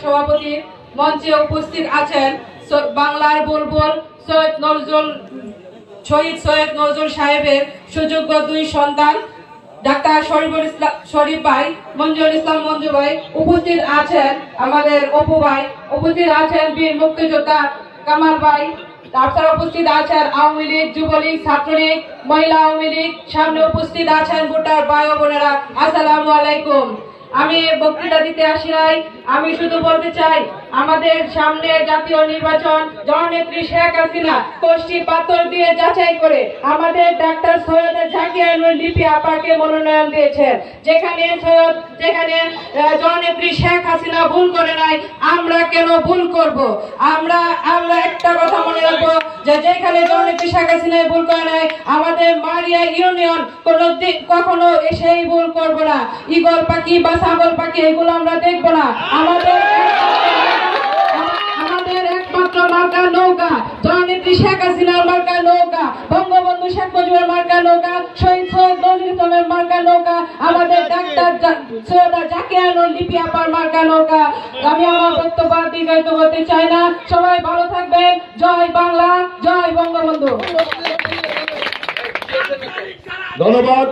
সভাপতি, মঞ্চে উপস্থিত আছেন বাংলার বুলবুল শহীদ সৈয়দ নজরুল সাহেবের সুযোগ্য দুই সন্তান ডাক্তার শরীফ ভাই, মঞ্জুর ইসলাম মঞ্জু ভাই, উপস্থিত আছেন আমাদের অপু ভাই, উপস্থিত আছেন বীর মুক্তিযোদ্ধা কামাল ভাই, তাছাড়া উপস্থিত আছেন আওয়ামী লীগ, যুবলীগ, ছাত্রলীগ, মহিলা আওয়ামী লীগ, সামনে উপস্থিত আছেন ভোটার ভাই ও বোনেরা, আসসালামু আলাইকুম। আমি বক্তৃতা দিতে আসি নাই, আমি শুধু বলতে চাই আমাদের সামনে জাতীয় নির্বাচন, জননেত্রী শেখ হাসিনা কোষ্ঠী পাথর দিয়ে যাচাই করে আমাদের ডাক্তার সৈয়দ জাকিয়া নুর লিপি আপাকে মনোনয়ন দিয়েছেন। যেখানে জননেত্রী শেখ হাসিনা ভুল করে নাই, আমরা কেন ভুল করব? আমরা একটা কথা মনে রাখবো যে যেখানে জননেত্রী শেখ হাসিনা ভুল করে নাই, আমাদের মারিয়া ইউনিয়ন কখনো সেই ভুল করব না। ঈগল পাখি বা ছাগল পাখি এগুলো আমরা দেখবো না। আমাদের একমাত্র মার্কা নৌকা জননেত্রী শেখ হাসিনার মার্কা নৌকা, বঙ্গবন্ধু শেখ মুজিবের মার্কা নৌকা, শহীদ সৈয়দ নজরুল ইসলামের মার্কা নৌকা, আমাদের ডাক্তার সৈয়দ জাকিয়া নুর লিপি আপার মার্কা নৌকা। আমি আমার বক্তব্য দীর্ঘায়িত হতে চাই না। সবাই ভালো থাকবেন। জয় বাংলা, জয় বঙ্গবন্ধু। ধন্যবাদ।